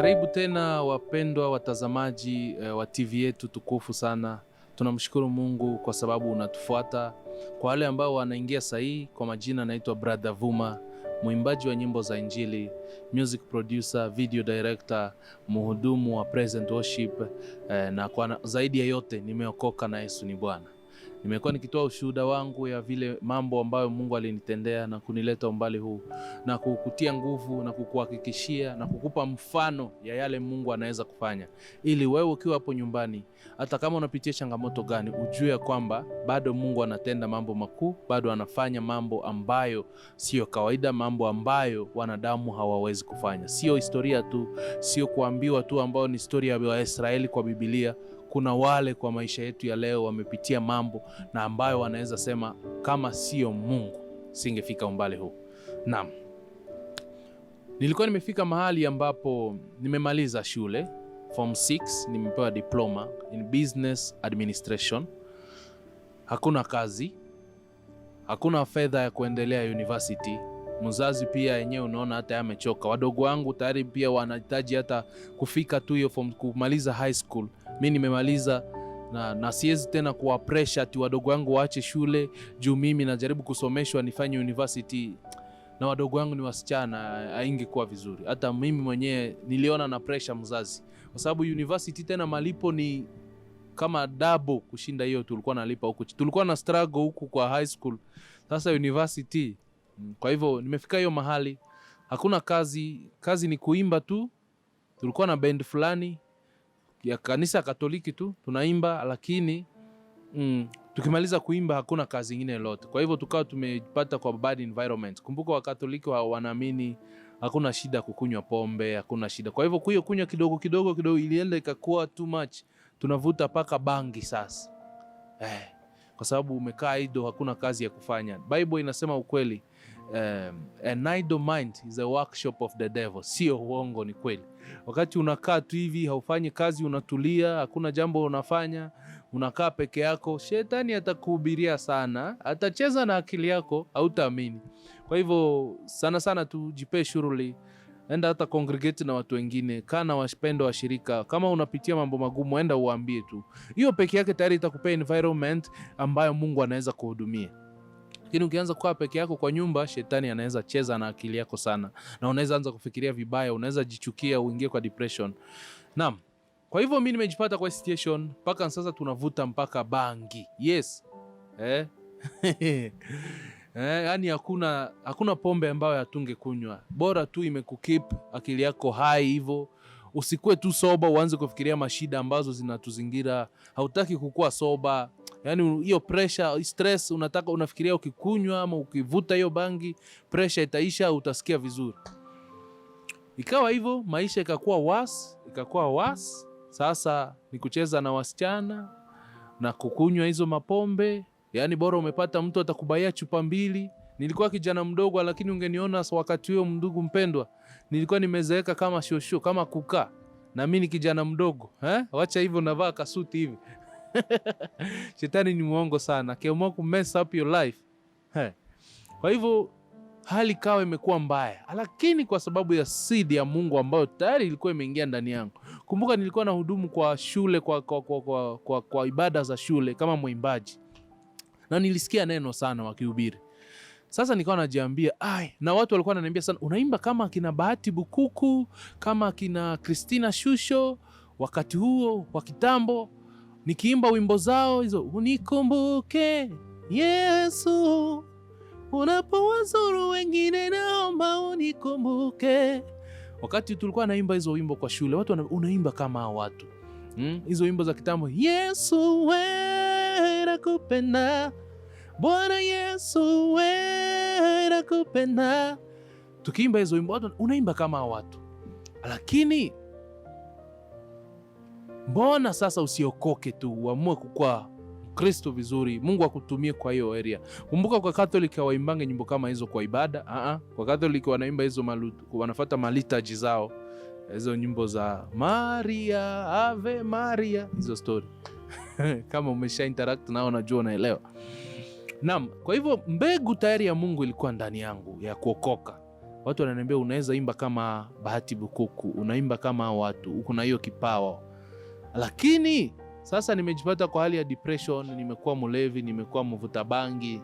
Karibu tena wapendwa watazamaji wa TV yetu tukufu sana. Tunamshukuru Mungu kwa sababu unatufuata. Kwa wale ambao wanaingia sahihi, kwa majina naitwa Brother Vuma, mwimbaji wa nyimbo za Injili, music producer, video director, mhudumu wa present worship, na kwa zaidi ya yote nimeokoka na Yesu ni Bwana. Nimekuwa nikitoa ushuhuda wangu ya vile mambo ambayo Mungu alinitendea na kunileta umbali huu, na kukutia nguvu na kukuhakikishia na kukupa mfano ya yale Mungu anaweza kufanya, ili wewe ukiwa hapo nyumbani, hata kama unapitia changamoto gani, ujue kwamba bado Mungu anatenda mambo makuu, bado anafanya mambo ambayo sio kawaida, mambo ambayo wanadamu hawawezi kufanya. Sio historia tu, sio kuambiwa tu ambao ni historia ya Israeli kwa Biblia. Kuna wale kwa maisha yetu ya leo wamepitia mambo na ambayo wanaweza sema kama sio Mungu singefika umbali huu. Naam. Nilikuwa nimefika mahali ambapo nimemaliza shule form 6, nimepewa diploma in business administration. Hakuna kazi, hakuna fedha ya kuendelea university. Mzazi pia yenyewe unaona hata amechoka. Wadogo wangu tayari pia wanahitaji hata kufika tu hiyo form, kumaliza high school. Mimi nimemaliza na siwezi tena kuwa pressure ati wadogo wangu waache shule juu mimi najaribu kusomeshwa nifanye university na wadogo wangu ni wasichana. Haingekuwa vizuri. Hata mimi mwenyewe niliona na pressure mzazi, kwa sababu university tena malipo ni kama double kushinda hiyo tulikuwa nalipa huko. Tulikuwa na struggle huku kwa high school, sasa university. Kwa hivyo nimefika hiyo mahali hakuna kazi ni kuimba tu. Tulikuwa na band fulani ya kanisa Katoliki tu tunaimba, lakini tukimaliza kuimba hakuna kazi nyingine yote. Kwa hivyo tukawa tumepata kwa bad environment. Kumbuka wa Katoliki wanaamini hakuna shida kukunywa pombe, hakuna shida. Kwa hivyo kunywa kidogo ilienda ikakuwa too much. Tunavuta paka bangi sasa. Kwa sababu umekaa idle, hakuna kazi ya kufanya. Bible inasema ukweli. An idle mind is a workshop of the devil. Sio uongo, ni kweli. Wakati unakaa tu hivi haufanyi kazi, unatulia, hakuna jambo unafanya, unakaa peke yako, shetani atakuhubiria sana, atacheza na akili yako, hautaamini. Kwa hivyo sana tujipe shughuli, enda hata congregate na watu wengine, kana wapendwa wa shirika. Kama unapitia mambo magumu, enda uambie tu. Hiyo peke yake tayari itakupea environment ambayo Mungu anaweza kuhudumia. Lakini ukianza kukaa peke yako kwa nyumba, shetani anaweza cheza na akili yako sana, na unaweza anza kufikiria vibaya, unaweza jichukia, uingie kwa depression. Naam. Kwa hivyo mimi nimejipata kwa situation mpaka sasa tunavuta mpaka bangi. Yes. Yani hakuna pombe ambayo hatunge kunywa. Bora tu imekukeep akili yako hai hivyo. Usikue tu soba uanze kufikiria mashida ambazo zinatuzingira. Hautaki kukua soba. Yani hiyo pressure, stress, unafikiria ukikunywa ama ukivuta hiyo bangi, pressure itaisha, utasikia vizuri. Ikawa hivyo, maisha ikakuwa worse. Sasa ni kucheza na wasichana na kukunywa hizo mapombe. Yani bora umepata mtu atakubaia chupa 2. Nilikuwa kijana mdogo, lakini ungeniona wakati huo, ndugu mpendwa, nilikuwa nimezeeka kama shosho, kama kukaa. Na mimi ni kijana mdogo, Wacha hivyo navaa kasuti hivi. Shetani ni muongo sana, akiamua ku mess up your life. Kwa hivyo hali kawa imekuwa mbaya, lakini kwa sababu ya seed ya Mungu ambayo tayari ilikuwa imeingia ndani yangu. Kumbuka nilikuwa na hudumu kwa shule, kwa ibada za shule kama mwimbaji, na nilisikia neno sana wakihubiri. Sasa nikawa najiambia, na watu walikuwa wananiambia sana, unaimba kama kina Bahati Bukuku, kama kina Christina Shusho wakati huo wa kitambo. Nikiimba wimbo zao hizo, unikumbuke Yesu unapowazuru wengine, naomba unikumbuke. Wakati tulikuwa naimba hizo wimbo kwa shule, watu unaimba kama hao watu. Hizo wimbo za kitambo, Yesu wewe nakupenda, Bwana Yesu wewe nakupenda. Tukiimba hizo wimbo, watu unaimba kama hao watu. Lakini mbona sasa usiokoke tu, uamue kukua Kristo vizuri, Mungu akutumie kwa hiyo area. Kumbuka kwa Catholic waimbange nyimbo kama hizo kwa ibada. Kwa Catholic wanaimba hizo wanafuata malitaji zao. Hizo nyimbo za Maria, Ave Maria, hizo story. Kama umesha interact nao unajua, unaelewa. Naam, kwa hivyo mbegu tayari ya Mungu ilikuwa ndani yangu ya kuokoka. Watu wananiambia unaweza imba kama Bahati Bukuku, unaimba kama watu, uko na hiyo kipawa. Lakini sasa nimejipata kwa hali ya depression, nimekuwa mlevi, nimekuwa mvuta bangi.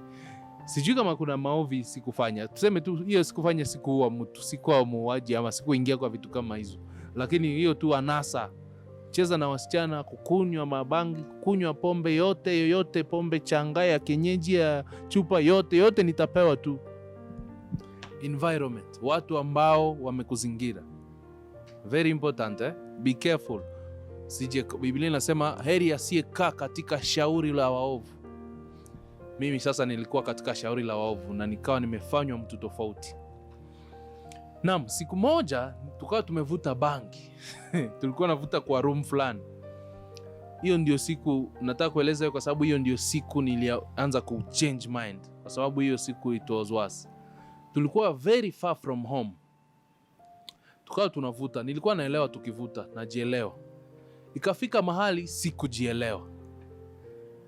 Sijui kama kuna maovi sikufanya. Tuseme tu hiyo sikufanya, sikuua mtu, sikuwa muuaji ama sikuingia kwa vitu kama hizo. Lakini hiyo tu anasa, cheza na wasichana, kukunywa mabangi, kukunywa pombe yoyote, pombe changa ya kienyeji ya chupa yote nitapewa tu. Environment, watu ambao wamekuzingira. Very important, be careful. Biblia inasema heri asiyekaa katika shauri la waovu. Mimi sasa nilikuwa katika shauri la waovu na nikawa nimefanywa mtu tofauti. Naam, siku moja tukawa tumevuta bangi. Tulikuwa navuta kwa room fulani. Hiyo ndio siku nataka kueleza hiyo, kwa sababu hiyo ndio siku nilianza ku change mind. Kwa sababu hiyo siku it was worse. Tulikuwa very far from home. Tukawa tunavuta, nilikuwa naelewa tukivuta, najielewa. Ikafika mahali sikujielewa.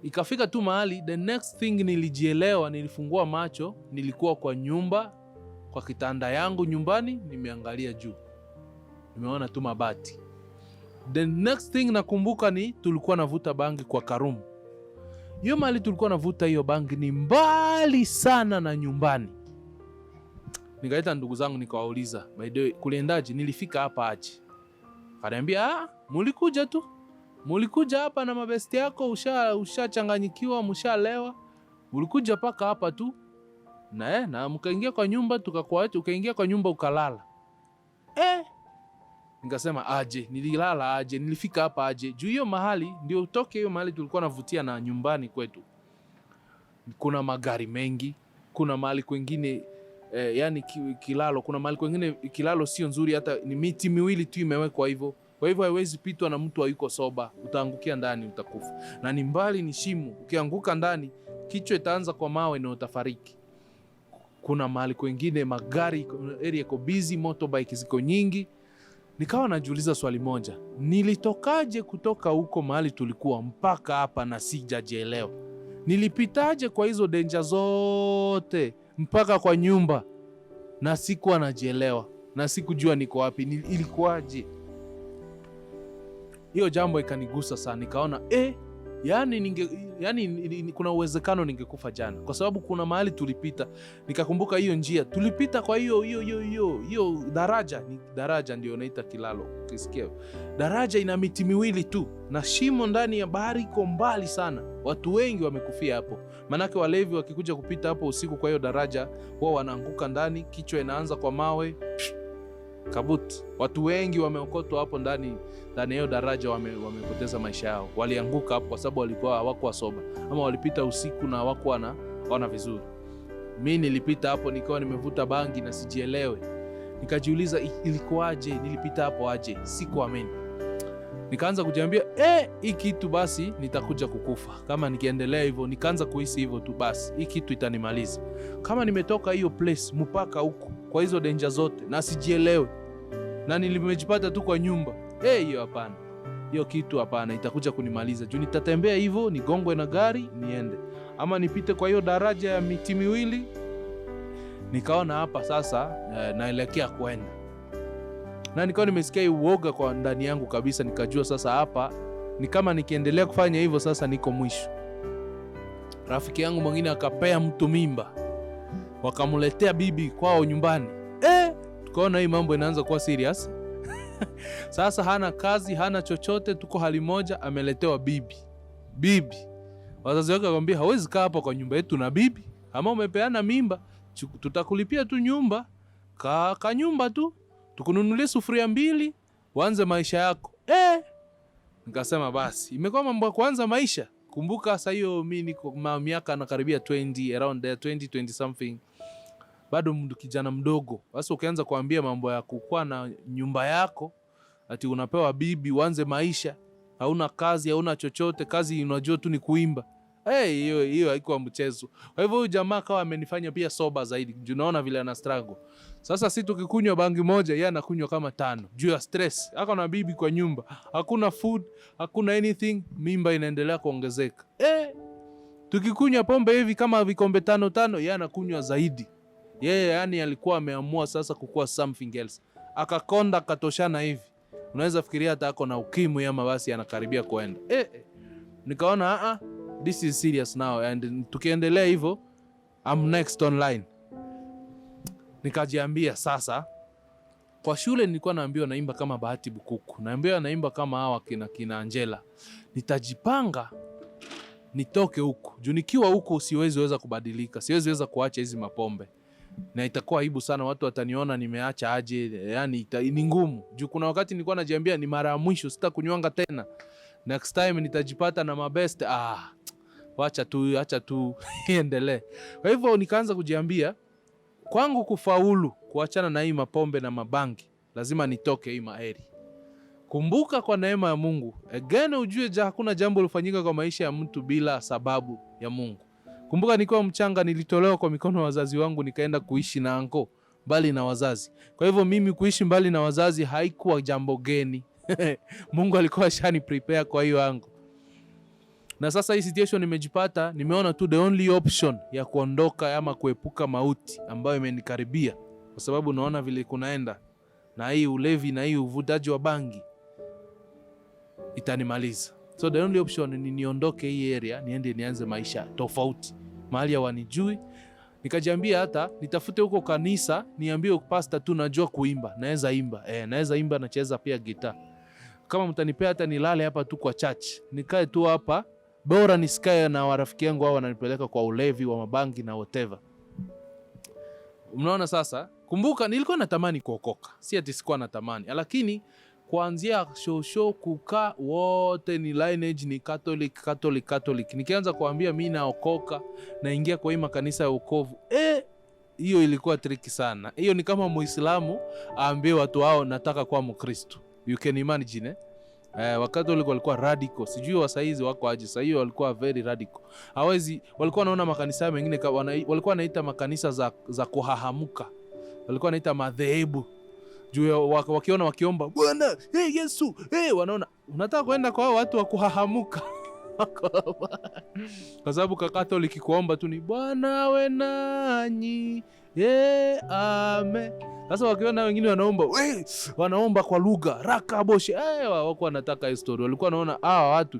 Ikafika tu mahali the next thing nilijielewa, nilifungua macho, nilikuwa kwa nyumba, kwa kitanda yangu nyumbani, nimeangalia juu. Nimeona tu mabati. The next thing nakumbuka ni tulikuwa navuta bangi kwa karumu. Hiyo mahali tulikuwa navuta hiyo bangi ni mbali sana na nyumbani. Nikaita ndugu zangu nikawauliza, by the way, kuliendaje? Nilifika hapa aje? Kaniambia, mulikuja tu. Mulikuja hapa na mabesti yako, ushachanganyikiwa, mshalewa. Mulikuja paka hapa tu. Na mkaingia kwa nyumba tukakuacha, ukaingia kwa nyumba ukalala. Nikasema aje, nililala aje, nilifika hapa aje? Juu hiyo mahali ndio utoke, hiyo mahali tulikuwa navutia na nyumbani kwetu. Kuna magari mengi, kuna mahali kwingine yani kilalo, kuna mahali kwingine kilalo sio nzuri, hata ni miti miwili tu imewekwa hivyo. Kwa hivyo haiwezi pitwa na mtu hayuko soba, utaangukia ndani utakufa. Na ni mbali, ni shimo, ukianguka ndani kichwa itaanza kwa mawe na utafariki. Kuna mahali kwingine magari, area iko busy, motorbike ziko nyingi. Nikawa najiuliza swali moja, nilitokaje kutoka huko mahali tulikuwa mpaka hapa na sijajielewa? Nilipitaje kwa hizo danger zote mpaka kwa nyumba na sikuwa najielewa na sikujua niko wapi? Ilikuwaje? Hiyo jambo ikanigusa sana. Nikaona yani kuna uwezekano ningekufa jana, kwa sababu kuna mahali tulipita. Nikakumbuka hiyo njia tulipita, kwa hiyo daraja ndio naita kilalo. Ukisikia daraja ina miti miwili tu na shimo ndani ya bahari, iko mbali sana. Watu wengi wamekufia hapo, manake walevi wakikuja kupita hapo usiku kwa hiyo daraja wao wanaanguka ndani, kichwa inaanza kwa mawe kabut. Watu wengi wameokotwa hapo ndani ya hiyo daraja, wamepoteza maisha yao. Walianguka hapo kwa sababu walikuwa hawakuwa soba, ama walipita usiku na hawakuwa wana vizuri. Mimi nilipita hapo nikawa nimevuta bangi na sijielewe. Nikajiuliza ilikuwaje, nilipita hapo aje? Sikuamini. Nikaanza kujiambia hii kitu basi nitakuja kukufa kama nikiendelea hivyo. Nikaanza kuhisi hivyo tu, basi hii kitu itanimaliza. Kama nimetoka hiyo place mpaka huko kwa hizo danger zote na sijielewe na nilimejipata tu kwa nyumba, hiyo hapana. Hiyo kitu hapana, itakuja kunimaliza. Juu nitatembea hivyo, nigongwe na gari niende, ama nipite kwa hiyo daraja ya miti miwili. Nikaona hapa sasa naelekea kwenda, na nikawa nimesikia uoga kwa ndani yangu kabisa. Nikajua sasa hapa ni kama nikiendelea kufanya hivyo sasa niko mwisho. Rafiki yangu mwingine akapea mtu mimba, wakamletea bibi kwao nyumbani. Tukaona hii mambo inaanza kuwa serious. Sasa hana kazi, hana chochote, tuko hali moja, ameletewa bibi. Wazazi wake wakamwambia hawezi kaa hapa kwa nyumba yetu na bibi, ama umepeana mimba, tutakulipia tu nyumba, ka nyumba tu, tukununulie sufuria 2, uanze maisha yako. Nikasema basi, imekuwa mambo ya kuanza maisha. Kumbuka sasa hiyo mimi niko miaka na karibia 20, around there 20 something. Bado kijana mdogo. Sasa ukianza kuambia mambo ya kukua na nyumba yako, ati unapewa bibi uanze maisha, hauna kazi, hauna chochote, kazi unajua tu ni kuimba. Hiyo haikuwa mchezo. Kwa hivyo huyu jamaa kawa amenifanya pia soba zaidi. Unaona vile ana struggle. Sasa si tukikunywa bangi moja, yeye anakunywa kama 5 juu ya stress. Hako na bibi kwa nyumba, hakuna food, hakuna anything, mimba inaendelea kuongezeka. Tukikunywa pombe hivi kama vikombe 5, yeye anakunywa zaidi. Yeye yani alikuwa ameamua sasa kukua something else. Akakonda akatoshana hivi. Unaweza fikiria hata ako na ukimwi ama basi anakaribia kuenda. Nikaona this is serious now and tukiendelea hivyo I'm next online. Nikajiambia sasa, kwa shule nilikuwa naambiwa naimba kama Bahati Bukuku. Naambiwa naimba kama hawa kina Angela. Nitajipanga nitoke huku. Juu nikiwa huku siwezi kubadilika. Siwezi kuacha hizi mapombe. Na itakuwa aibu sana, watu wataniona nimeacha aje, yani ni ngumu. Juu kuna wakati nilikuwa najiambia ni mara ya mwisho sitakunywanga tena. Next time nitajipata na mabest. Acha tu iendelee. Kwa hivyo nikaanza kujiambia kwangu kufaulu kuachana na hii mapombe na mabangi, lazima nitoke hii maheri. Kumbuka kwa neema ya Mungu, again ujue hakuna jambo lifanyika kwa maisha ya mtu bila sababu ya Mungu. Kumbuka nikiwa mchanga nilitolewa kwa mikono ya wazazi wangu nikaenda kuishi na anko mbali na wazazi. Kwa hivyo mimi kuishi mbali na wazazi haikuwa jambo geni. Mungu alikuwa ashani prepare kwa hiyo ango. Na sasa hii situation nimejipata, nimeona tu the only option ya kuondoka ama kuepuka mauti ambayo imenikaribia, kwa sababu naona vile kunaenda na hii ulevi na hii uvutaji wa bangi itanimaliza. So the only option ni niondoke hii area, niende nianze maisha tofauti, mahali hawanijui. Nikajiambia hata nitafute huko kanisa, niambie pastor tu najua kuimba, naweza imba. Naweza imba, nacheza pia gitaa. Kama mtanipea hata nilale hapa tu kwa church, nikae tu hapa, bora nisikae na warafiki yangu hao wananipeleka kwa ulevi wa mabangi na whatever. Unaona sasa? Kumbuka nilikuwa natamani kuokoka. Si ati sikuwa natamani, lakini kuanzia show kukaa wote ni lineage ni Catholic. Nikianza kuambia mimi naokoka, naingia kwa hii makanisa ya wokovu. Hiyo ilikuwa tricky sana. Hiyo ni kama Muislamu aambie watu hao nataka kuwa Mkristo. You can imagine wakati walikuwa radical. Sijui wa saizi wako aje. Sasa hiyo walikuwa very radical. Hawezi, walikuwa wanaona makanisa mengine walikuwa wanaita makanisa za kuhahamuka. Walikuwa wanaita madhehebu. Juu wakiona wakiomba Bwana, Yesu, wanaona unataka kwenda kwa watu wa kuhahamuka. Kwa sababu Catholic kuomba tu ni Bwana awe nanyi. Amen. Sasa wakiona wengine wanaomba kwa lugha rakaboshe, wako wanataka history. Walikuwa wanaona watu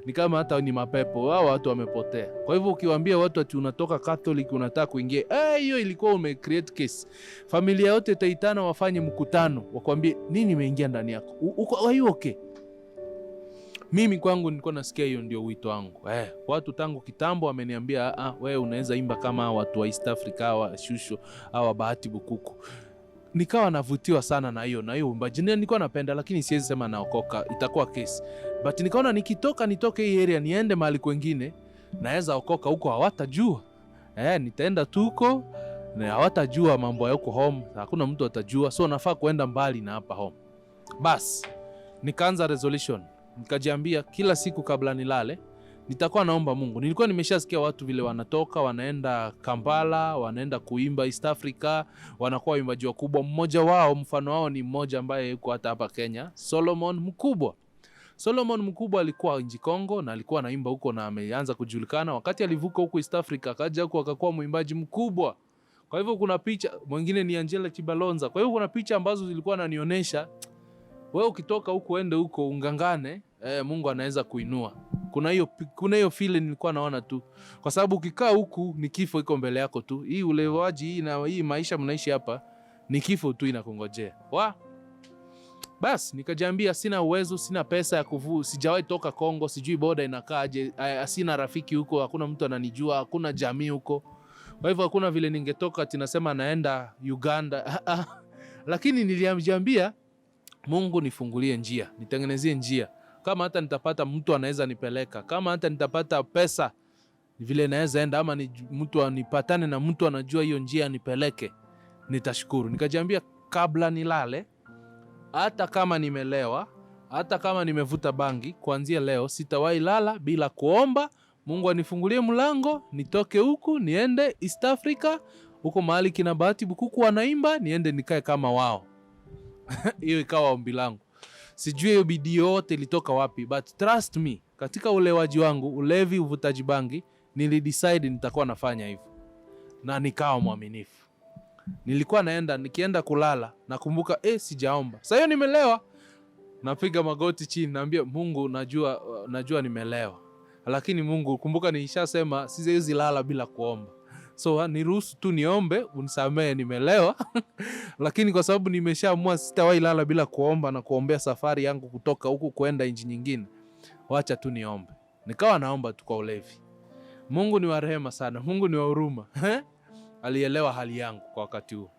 ni kama hata ni mapepo, watu wamepotea. Kwa hivyo ukiwaambia watu ati unatoka Catholic unataka kuingia, hiyo ilikuwa create case. Familia yote itaitana wafanye mkutano, wakwambie nini imeingia ndani yako. Are you okay? Mimi kwangu nilikuwa nasikia hiyo ndio wito wangu. Watu tangu kitambo wameniambia wewe unaweza imba kama watu wa East Africa wa Shusho au Bahati Bukuku. Nikawa navutiwa sana na hiyo uimbaji. Nilikuwa napenda, lakini siwezi sema naokoka, itakuwa case. But nikaona nitoke hii area niende mahali kwingine, naweza okoka huko hawatajua. Nitaenda tu huko na hawatajua mambo ya huko home, hakuna mtu atajua. So nafaa kuenda mbali na hapa home. Bas, nikaanza resolution. Nikajiambia kila siku kabla nilale nitakuwa naomba Mungu. Nilikuwa nimeshasikia watu vile wanatoka wanaenda Kampala, wanaenda kuimba East Africa, wanakuwa waimbaji wakubwa. Mmoja wao, mfano wao ni mmoja ambaye yuko hata hapa Kenya, Solomon Mkubwa alikuwa nchi Congo na alikuwa anaimba huko na ameanza kujulikana. Wakati alivuka huko East Africa akaja huko akakuwa mwimbaji mkubwa. Kwa hivyo kuna picha, mwingine ni Angela Chibalonza. Kwa hivyo kuna picha ambazo zilikuwa ananionyesha wewe ukitoka huko uende huko ungangane, Mungu anaweza kuinua. Kuna hiyo feeling nilikuwa naona tu. Kwa sababu ukikaa huku ni kifo iko mbele yako tu. Hii ulewaji hii na hii maisha mnaishi hapa ni kifo tu inakungojea. Bas nikajiambia sina uwezo, sina pesa ya sijawahi toka Congo, sijui boda inakaaje, sina rafiki huko, hakuna mtu ananijua, hakuna jamii huko. Kwa hivyo hakuna vile ningetoka tinasema naenda Uganda. Lakini nilijiambia Mungu nifungulie njia, nitengenezie njia. Kama hata nitapata mtu anaweza nipeleka, kama hata nitapata pesa vile naweza enda, ama mtu anipatane na mtu anajua hiyo njia nipeleke, nitashukuru. Nikajiambia kabla nilale, hata kama nimelewa, hata kama nimevuta bangi, kuanzia leo sitawahi lala bila kuomba Mungu anifungulie mlango, nitoke huku niende East Africa, huko mahali kina Bahati Bukuku wanaimba, niende nikae kama wao. Hiyo ikawa ombi langu. Sijui hiyo bidii yote ilitoka wapi, but trust me, katika ulewaji wangu, ulevi, uvutaji bangi, nilidecide nitakuwa nafanya hivyo. Na nikawa mwaminifu. Nilikuwa nikienda kulala nakumbuka sijaomba. Sasa hiyo nimelewa. Napiga magoti chini naambia Mungu, najua nimelewa. Lakini Mungu, kumbuka nilishasema siwezi lala bila kuomba. So niruhusu tu niombe, unisamehe nimelewa. Lakini kwa sababu nimeshaamua sitawahi lala bila kuomba na kuombea safari yangu kutoka huku kwenda nchi nyingine, wacha tu niombe. Nikawa naomba tu kwa ulevi. Mungu ni wa rehema sana. Mungu ni wa huruma. Alielewa hali yangu kwa wakati huo.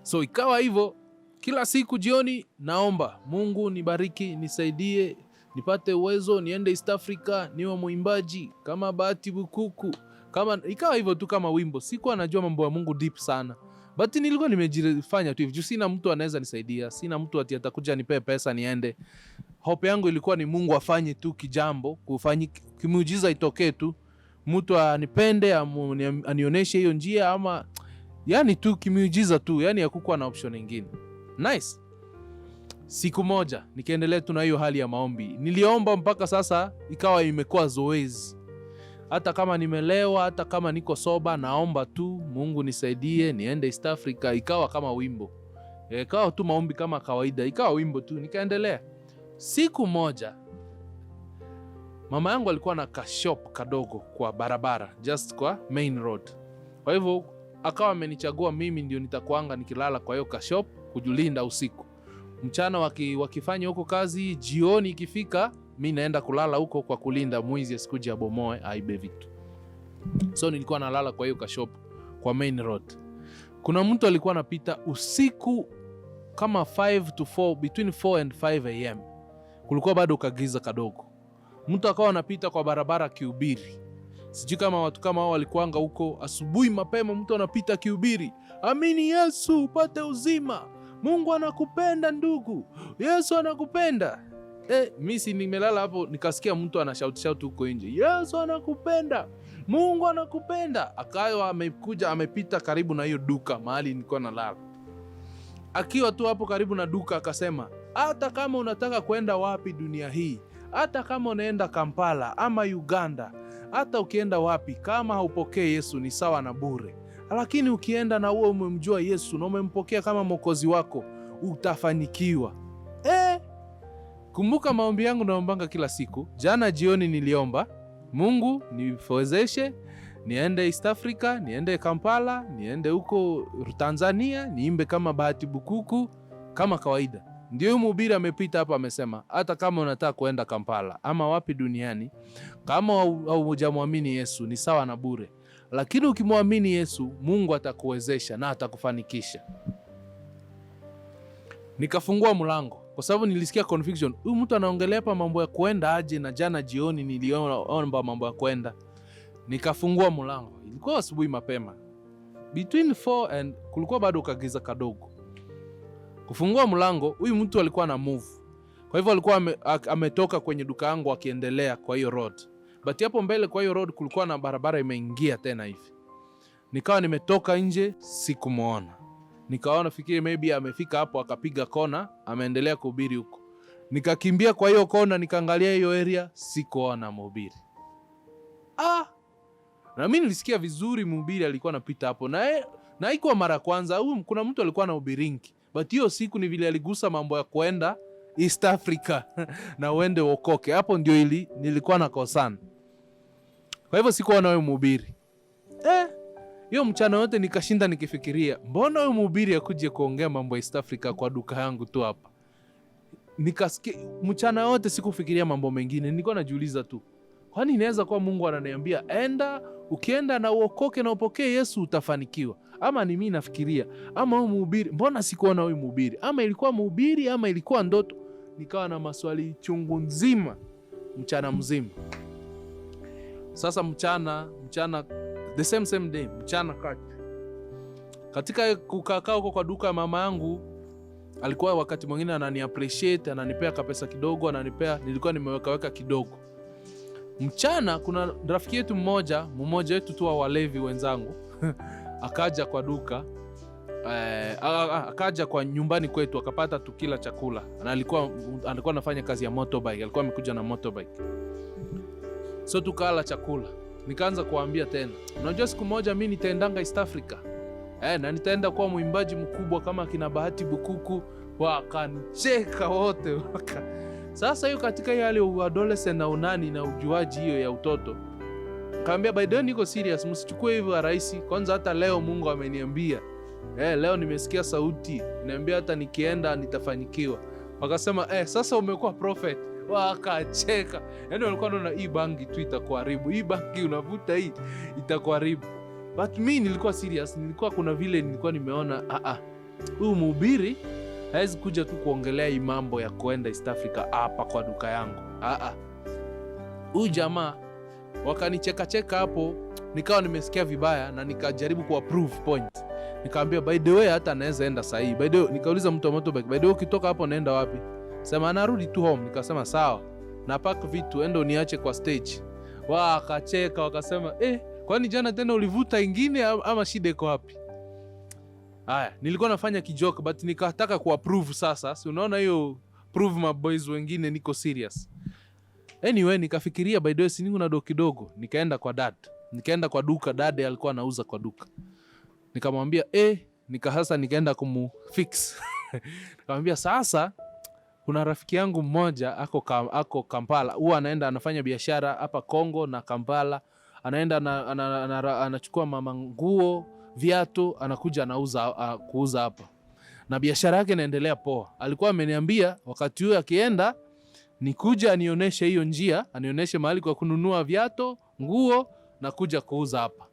So ikawa hivyo, kila siku jioni naomba, Mungu nibariki, nisaidie, nipate uwezo, niende East Africa, niwe mwimbaji kama Bahati Bukuku. Ikawa hivyo tu kama wimbo. Sikuwa najua mambo ya Mungu deep sana. But nilikuwa nimejifanya tu hivyo. Sina mtu anaweza nisaidia. Sina mtu atakuja nipe pesa niende. Hope yangu ilikuwa ni Mungu afanye tu kijambo, kimuujiza itokee tu. Mtu anipende, anionyeshe hiyo njia ama yani tu kimuujiza tu. Yani hakukuwa na option nyingine. Nice. Siku moja nikaendelea tu na hiyo hali ya maombi. Niliomba mpaka sasa ikawa imekuwa zoezi. Hata kama nimelewa, hata kama niko soba, naomba tu Mungu nisaidie niende East Africa. Ikawa kama wimbo. Ikawa tu maombi kama kawaida. Ikawa wimbo tu, nikaendelea. Siku moja mama yangu alikuwa na kashop kadogo kwa barabara, just kwa main road. Kwa hivyo akawa amenichagua mimi ndio nitakuanga nikilala kwa hiyo kashop kujulinda usiku. Mchana wakifanya huko kazi, jioni ikifika mimi naenda kulala huko kwa kulinda mwizi asikuje abomoe aibe vitu. So nilikuwa nalala kwa hiyo kashop kwa main road. Kuna mtu alikuwa anapita usiku kama 5 to 4, between 4 and 5 am. Kulikuwa bado kagiza kadogo. Mtu akawa anapita kwa barabara kihubiri. Sijui kama watu kama hao walikuanga huko asubuhi mapema, mtu anapita kihubiri. Amini Yesu upate uzima. Mungu anakupenda ndugu. Yesu anakupenda. Mimi si nimelala hapo nikasikia mtu anashout huko nje. Yesu anakupenda. Mungu anakupenda. Akawa amekuja amepita karibu na hiyo duka mahali nilikuwa nalala. Akiwa tu hapo karibu na duka akasema, hata kama unataka kwenda wapi dunia hii, hata kama unaenda Kampala ama Uganda, hata ukienda wapi, kama haupokee Yesu ni sawa na bure. Lakini ukienda na wewe umemjua Yesu na umempokea kama mwokozi wako, utafanikiwa. Kumbuka maombi yangu naombanga kila siku. Jana jioni niliomba, Mungu niwezeshe niende East Africa, niende Kampala, niende huko Tanzania, niimbe kama Bahati Bukuku kama kawaida. Ndio mhubiri amepita hapa amesema, hata kama unataka kuenda Kampala ama wapi duniani, kama hujamwamini Yesu ni sawa na bure. Lakini ukimwamini Yesu, Mungu atakuwezesha na atakufanikisha. Nikafungua mlango kwa sababu nilisikia conviction. Huyu mtu anaongelea hapa mambo ya kwenda aje, na jana jioni niliomba mambo ya kwenda. Nikafungua mlango. Ilikuwa asubuhi mapema. Between 4 and kulikuwa bado kagiza kadogo. Kufungua mlango, huyu mtu alikuwa na move. Kwa hivyo alikuwa ametoka kwenye duka yangu akiendelea kwa hiyo road. But hapo mbele kwa hiyo road kulikuwa na barabara imeingia tena hivi. Nikawa nimetoka nje, sikumuona. Nikaona fikiri maybe amefika hapo akapiga kona, ameendelea kuhubiri huko. Nikakimbia kwa hiyo kona, nikaangalia hiyo area, sikuona mhubiri. Na mimi nilisikia vizuri mhubiri alikuwa anapita hapo. Na haikuwa mara kwanza, kuna mtu alikuwa anahubiringi. But hiyo siku ni vile aligusa mambo ya kwenda East Africa na uende wokoke. Hapo ndio nilikuwa nakosana. Kwa hivyo sikuwa na huyo mhubiri. Hiyo mchana yote nikashinda nikifikiria, mbona huyo mhubiri akuje kuongea mambo ya East Africa kwa duka yangu tu hapa? Nikasikia mchana yote sikufikiria mambo mengine, nilikuwa najiuliza tu, kwani inaweza kuwa Mungu ananiambia ukienda na uokoke na upokee Yesu utafanikiwa? Ama ni mimi nafikiria, ama huyo mhubiri, mbona sikuona huyo mhubiri? Ama ilikuwa mhubiri ama ilikuwa ndoto? Nikawa na maswali chungu nzima mchana mzima. Sasa mchana the same day, mchana katika kukaa huko kwa duka mama yangu, alikuwa wakati mwingine anani appreciate, ananipea kapesa kidogo, nilikuwa nimeweka kidogo. Mchana kuna rafiki yetu mmoja wetu tu wa walevi wenzangu akaja kwa duka, akaja kwa nyumbani kwetu, akapata tukila chakula. Na alikuwa anafanya kazi ya motorbike, alikuwa amekuja na motorbike. So tukala chakula. Nikaanza kuambia tena, unajua siku moja mimi nitaendanga East Africa. na nitaenda kuwa mwimbaji mkubwa kama kina Bahati Bukuku. Wakanicheka wote. Sasa hiyo katika hiyo hali ya adolescent na unani na ujuaji hiyo ya utoto, kaambia by the way niko serious, msichukue hivyo rahisi. Kwanza hata leo Mungu ameniambia, leo nimesikia sauti inaniambia hata nikienda nitafanikiwa. Wakasema sasa umekuwa prophet. Wakacheka. Yaani walikuwa wanaona hii bangi tu itakuharibu. Hii bangi unavuta hii itakuharibu. But mimi nilikuwa serious. Nilikuwa kuna vile nilikuwa nimeona huyu mhubiri hawezi kuja tu kuongelea hii mambo ya kuenda East Africa hapa kwa duka yangu. Huyu jamaa wakanicheka hapo, nikawa nimesikia vibaya na nikajaribu ku approve point. Nikamwambia by the way hata naweza enda saa hii. By the way nikauliza mtu wa motorbike, by the way ukitoka hapo naenda wapi? Sema anarudi tu home. Nikasema sawa. Na pack vitu endo niache kwa stage. Wakacheka wakasema kwani jana tena ulivuta ingine ama shida iko wapi? Haya, nilikuwa nafanya kijoke but nikataka ku approve sasa. Si unaona hiyo prove my boys wengine niko serious. Anyway nikafikiria by the way siningu na do kidogo. Nikaenda kwa dad. Nikaenda kwa duka, dad alikuwa anauza kwa duka. Nikamwambia nikaenda kumfix. Nikamwambia sasa kuna rafiki yangu mmoja ako Kampala. Huwa anaenda anafanya biashara hapa Congo na Kampala. Anaenda anachukua mama nguo, viatu, anakuja anauza kuuza hapa. Na biashara yake inaendelea poa. Alikuwa ameniambia wakati huo akienda nikuja anionyeshe hiyo njia, anionyeshe mahali kwa kununua viatu, nguo na kuja kuuza hapa.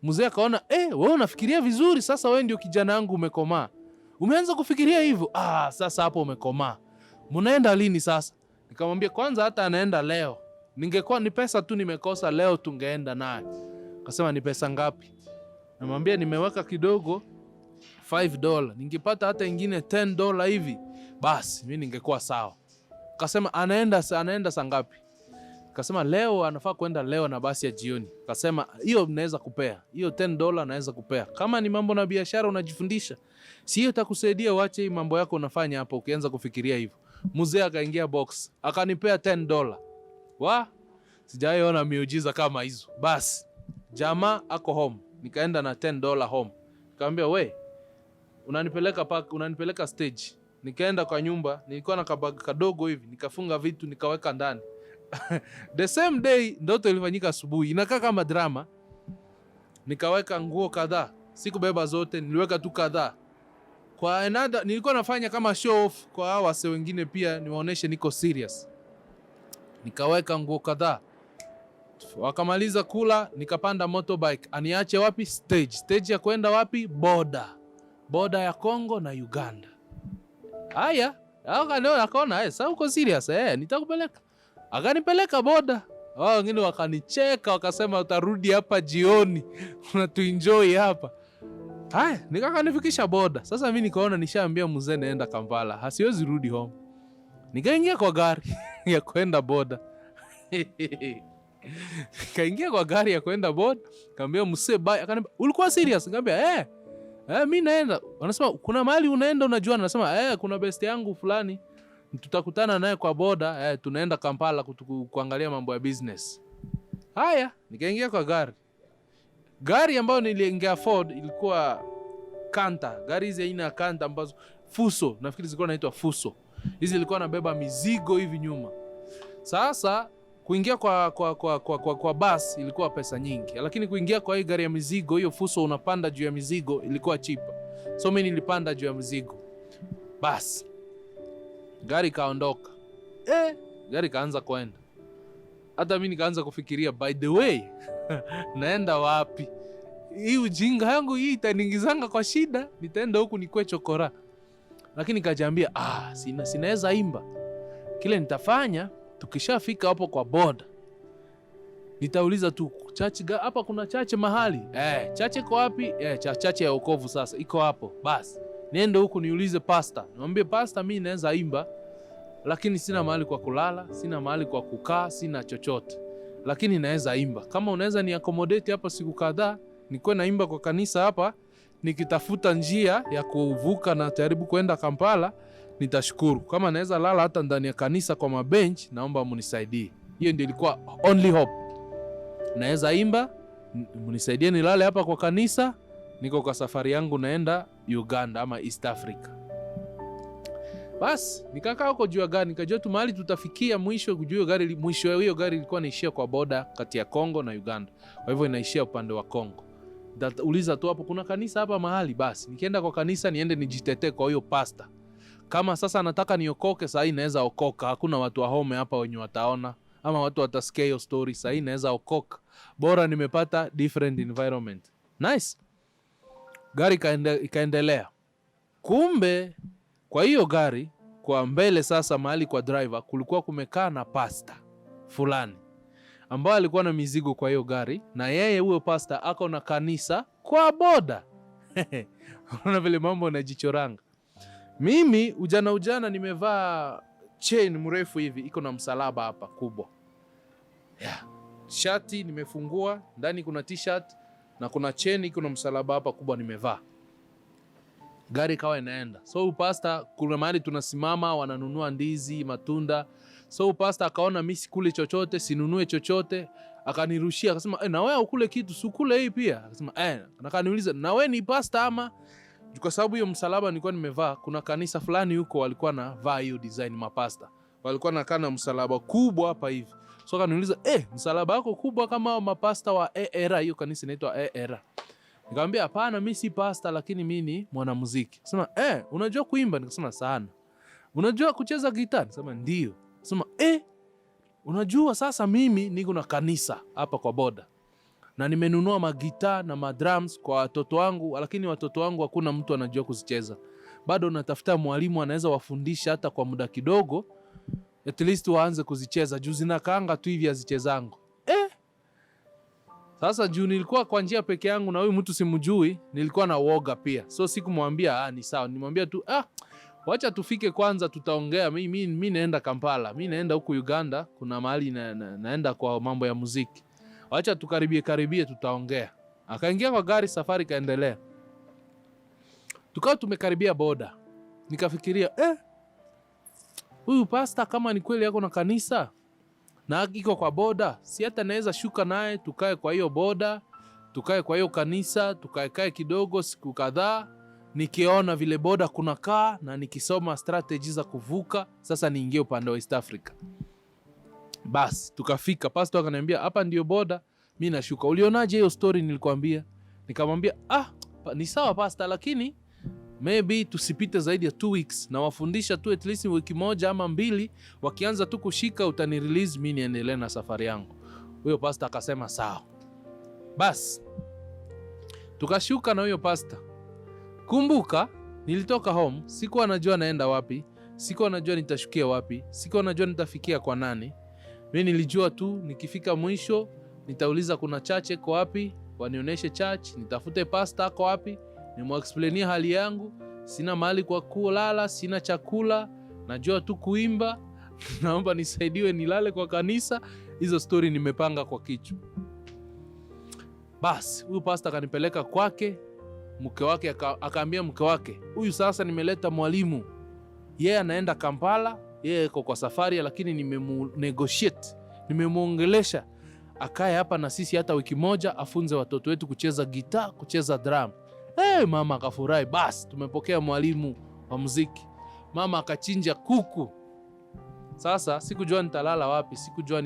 Mzee akaona wewe unafikiria vizuri, sasa wewe ndio kijana wangu umekomaa. Umeanza kufikiria hivyo? Sasa hapo umekomaa. Mnaenda lini sasa? Nikamwambia kwanza hata anaenda leo. Ningekuwa ni pesa tu nimekosa leo tungeenda naye. Akasema ni pesa ngapi? Namwambia nimeweka kidogo $5. Ningepata hata ingine $10 hivi, basi mimi ningekuwa sawa. Akasema anaenda saa ngapi? Akasema leo anafaa kwenda leo na basi ya jioni. Akasema hiyo naweza kupea. Hiyo $10 naweza kupea. Kama ni mambo na biashara unajifundisha, si hiyo itakusaidia uache hii mambo yako unafanya hapo ukianza kufikiria hivyo. Mzee akaingia box, akanipea $10. Sijaona miujiza kama hizo. Basi jamaa ako home. Nikaenda na $10 home. Nikamwambia we, unanipeleka stage. Nikaenda kwa nyumba, nilikuwa na kabag kadogo hivi, nikafunga vitu nikaweka ndani. The same day ndoto ilifanyika asubuhi. Inakaa kama drama. Nikaweka nguo kadhaa. Sikubeba zote, niliweka tu kadhaa. Nilikuwa nafanya kama show off kwa hao wase wengine pia niwaoneshe niko serious. Nikaweka nguo kadhaa. Wakamaliza kula, nikapanda motorbike. Aniache wapi? Stage ya kwenda wapi? Border ya Congo na Uganda. Haya, akaona sasa uko serious nitakupeleka. Akanipeleka boda. Wengine wakanicheka wakasema utarudi hapa jioni. Unatuenjoy hapa. Haya, nikakanifikisha boda. Sasa mimi nikaona nishaambia mzee naenda Kampala. Hasiwezi rudi home. Nikaingia kwa gari ya kwenda boda. Nikaingia kwa gari ya kwenda boda. Kaambia mzee bye. Akaniambia ulikuwa serious? Nikamwambia mimi naenda. Wanasema kuna mahali unaenda unajua? Anasema kuna best yangu fulani. Tutakutana naye kwa boda, tunaenda Kampala kuangalia mambo ya business. Haya, nikaingia kwa gari ambayo niliingia Ford ilikuwa Kanta. Gari hizi aina ya Kanta ambazo Fuso, nafikiri zilikuwa zinaitwa Fuso. Hizi zilikuwa nabeba mizigo hivi nyuma. Sasa kuingia kwa bus ilikuwa pesa nyingi, lakini kuingia kwa hii gari ya mizigo, hiyo Fuso unapanda juu ya mizigo, ilikuwa cheaper. So mimi nilipanda juu ya mizigo. Basi gari kaondoka. Gari kaanza kwenda. Hata mimi nikaanza kufikiria by the way naenda wapi? Hii ujinga yangu hii itaniingizanga kwa shida, nitaenda huku nikwe chokora. Lakini nikajiambia sinaweza imba. Kile nitafanya tukishafika hapo kwa boda, nitauliza tu hapa kuna chache mahali. Chache iko wapi? Chache ya wokovu sasa iko hapo. Basi niende huku niulize pastor. Nimwambie pastor mimi naweza imba, lakini sina mahali kwa kulala, sina mahali kwa kukaa, sina chochote. Lakini naweza imba. Kama unaweza ni accommodate hapa siku kadhaa, nikuwe naimba kwa kanisa hapa, nikitafuta njia ya kuvuka na jaribu kwenda Kampala, nitashukuru. Kama naweza lala hata ndani ya kanisa kwa mabench, naomba munisaidie. Hiyo ndio ilikuwa only hope. Naweza imba, munisaidie nilale hapa kwa kanisa, niko kwa safari yangu naenda Uganda ama East Africa. Basi nikakaa huko juu ya gari, nikajua tu mahali tutafikia mwisho. Kujua gari, mwisho wa hiyo gari ilikuwa inaishia kwa boda kati ya Congo na Uganda, kwa hivyo inaishia upande wa Congo. Uliza tu hapo kuna kanisa hapa mahali. Basi nikienda kwa kanisa niende nijitetee kwa hiyo pasta. Kama sasa nataka niokoke, saa hii naweza okoka. Hakuna watu wa home hapa wenye wataona ama watu watasikia hiyo story. Saa hii naweza okoka, bora nimepata different environment. Nice. Gari ikaendelea. Kumbe kwa hiyo gari kwa mbele sasa, mahali kwa driver, kulikuwa kumekaa na pasta fulani ambaye alikuwa na mizigo kwa hiyo gari, na yeye huyo pasta ako na kanisa kwa boda. Unaona vile mambo yanajichoranga. Mimi ujana nimevaa chain mrefu hivi, iko na msalaba hapa kubwa. Shati nimefungua, ndani kuna t-shirt na kuna chain iko na msalaba hapa kubwa nimevaa. Gari kawa inaenda. So pasta, kuna mahali tunasimama wananunua ndizi, matunda. So pasta akaona mimi sikule chochote, sinunue chochote, akanirushia akasema, na wewe ukule kitu, sukule hii pia. Akasema akaniuliza, na wewe ni pasta ama? Kwa sababu hiyo msalaba nilikuwa nimevaa, kuna kanisa fulani huko walikuwa na vaa hiyo design, mapasta walikuwa na kana msalaba kubwa hapa hivi. So akaniuliza, msalaba wako kubwa kama mapasta wa era, hiyo kanisa inaitwa era. Nikamwambia hapana, mimi si pasta, lakini mimi ni mwanamuziki. Akasema unajua kuimba? Nikasema sana. Unajua kucheza gitaa? Nikasema ndio. Akasema unajua sasa mimi niko na kanisa hapa kwa boda, na nimenunua magitaa na madrums kwa watoto wangu, lakini watoto wangu hakuna mtu anajua kuzicheza. Bado natafuta mwalimu anaweza wafundisha hata kwa muda kidogo, at least waanze kuzicheza. Juu zinakaanga tu hivi azichezangu. Sasa juu nilikuwa kwa njia peke yangu na huyu mtu simjui, nilikuwa na woga pia. So sikumwambia ni sawa, nimwambia tu wacha tufike kwanza tutaongea. Mimi naenda Kampala, mimi naenda huku Uganda, kuna mahali naenda kwa mambo ya muziki. Wacha tukaribie tutaongea. Akaingia kwa gari, safari kaendelea. Tukao tumekaribia boda. Nikafikiria huyu pasta kama ni kweli yako na kanisa na iko kwa boda, si hata naweza shuka naye tukae kwa hiyo boda, tukae kwa hiyo kanisa, tukae kidogo siku kadhaa, nikiona vile boda kunakaa na nikisoma strategies za kuvuka, sasa niingie upande wa East Africa. Basi tukafika, pastor akaniambia hapa ndio boda, mimi nashuka. Ulionaje hiyo story nilikwambia? Nikamwambia ni sawa pastor, lakini maybe tusipite zaidi ya 2 weeks na wafundisha tu at least wiki moja ama 2, wakianza tu kushika utani release, mimi niendelee na safari yangu. Huyo pastor akasema sawa. Bas tukashuka na huyo pastor. Kumbuka nilitoka home, sikuwa najua naenda wapi, sikuwa najua nitashukia wapi, sikuwa najua nitafikia kwa nani. Mimi nilijua tu nikifika mwisho nitauliza kuna church iko wapi, wanionyeshe church, nitafute pastor ako wapi, nimwexplainie hali yangu, sina mahali kwa kulala, sina chakula, najua tu kuimba, naomba nisaidiwe nilale kwa kanisa. Hizo story nimepanga kwa kichwa. Basi huyu pastor kanipeleka kwake. Mke wake akaambia mke wake, huyu sasa nimeleta mwalimu, yeye anaenda Kampala, yeye yuko kwa safari, lakini nimemunegotiate, nimemuongelesha akae hapa na sisi hata wiki moja, afunze watoto wetu kucheza gitaa, kucheza drum. Mama akafurahi. Basi tumepokea mwalimu wa muziki. Mama akachinja kuku. Sasa sikujua nitalala wapi, sikujua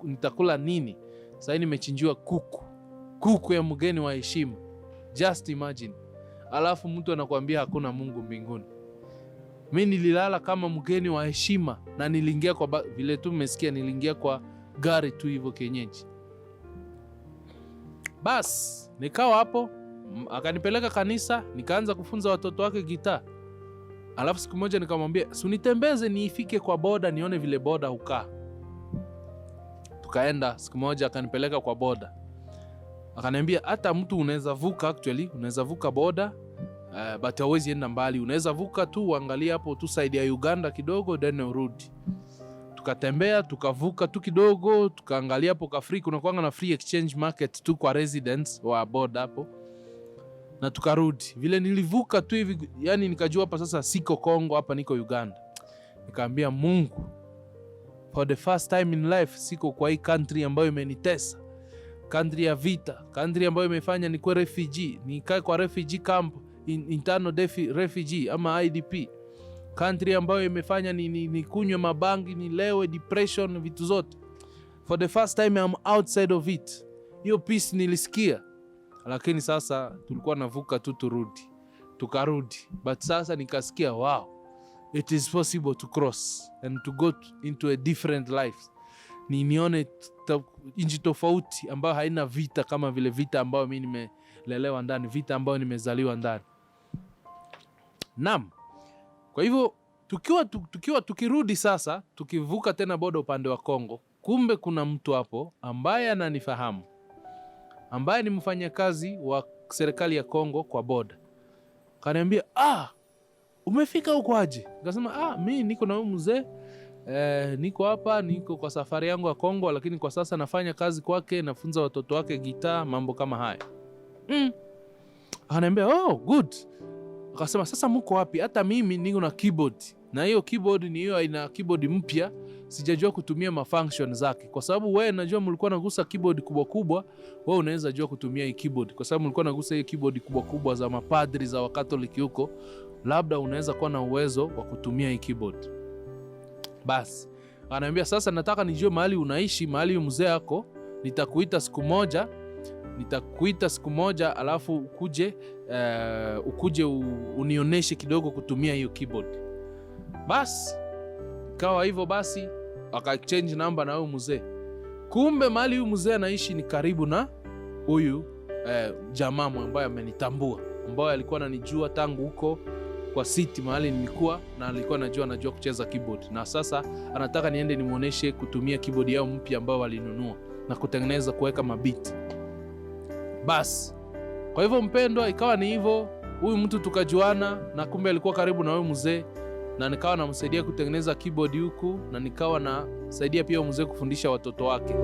nitakula nini. Sasa nimechinjiwa kuku ya mgeni wa heshima. Just imagine. Alafu mtu anakuambia hakuna Mungu mbinguni. Mimi nililala kama mgeni wa heshima, na niliingia kwa vile tu mmesikia, niliingia kwa gari tu hivyo kienyeji. Bas nikawa hapo, akanipeleka kanisa, nikaanza kufunza watoto wake gitaa. Alafu siku moja nikamwambia, "Sunitembeze niifike kwa boda nione vile boda hukaa." Tukaenda siku moja, akanipeleka kwa boda. Akaniambia hata mtu unaweza vuka, actually unaweza vuka boda, but hauwezi enda mbali. Unaweza vuka tu uangalie hapo tu side ya Uganda kidogo then urudi. Tukatembea, tukavuka tu kidogo, tukaangalia hapo ka free, kuna kuanga na free exchange market tu kwa residents wa boda hapo. Na tukarudi. Vile nilivuka tu hivi, yani nikajua hapa sasa siko Congo, hapa niko Uganda. Nikaambia Mungu, for the first time in life siko kwa hii country ambayo imenitesa. country ya vita, country ambayo imefanya nikuwe refugee, nikae kwa refugee camp, internal refugee ama IDP, country ambayo imefanya nikunywe mabangi, nilewe, depression, vitu zote. For the first time I'm outside of it. Hiyo peace nilisikia, lakini sasa tulikuwa navuka tu tukarudi, but sasa nikasikia wow, it is possible to cross and to go into a different life. Nione nchi tofauti ambayo haina vita kama vile vita ambayo mimi nimelelewa ndani, vita ambayo nimezaliwa ndani. Naam. Kwa hivyo tukirudi sasa, tukivuka tena boda upande wa Kongo, kumbe kuna mtu hapo ambaye ananifahamu, ambaye ni mfanyakazi wa serikali ya Kongo kwa boda. Kaniambia, umefika huko aje? Nikasema, mimi niko na huyu mzee, niko hapa, niko kwa safari yangu ya Kongo, lakini kwa sasa nafanya kazi kwake, nafunza watoto wake gitaa, mambo kama haya. Akaniambia, good. Akasema, sasa mko wapi? Hata mimi niko na keyboard. Na hiyo keyboard ni hiyo ina keyboard mpya, sijajua kutumia mafunction zake. Kwa sababu wewe najua mlikuwa nagusa keyboard kubwa, wewe unaweza jua kutumia hii keyboard. Kwa sababu mlikuwa nagusa hii keyboard kubwa za mapadri za Wakatoliki huko, labda unaweza kuwa na uwezo wa kutumia hii keyboard. Basi, ananiambia sasa nataka nijue mahali unaishi, mahali mzee yako, nitakuita siku moja alafu ukuje unioneshe kidogo kutumia hiyo keyboard. Basi kawa hivyo, basi aka exchange number na huyu mzee. Kumbe mahali huyu mzee anaishi ni karibu na huyu jamaa ambaye amenitambua, ambaye alikuwa ananijua tangu huko kwa city mahali nilikuwa, na alikuwa anajua kucheza keyboard, na sasa anataka niende nimuoneshe kutumia keyboard yao mpya ambayo walinunua na kutengeneza, kuweka mabiti. Basi kwa hivyo mpendwa, ikawa ni hivyo, huyu mtu tukajuana, na kumbe alikuwa karibu na huyu mzee, na nikawa namsaidia kutengeneza keyboard huku, na nikawa nasaidia pia mzee kufundisha watoto wake.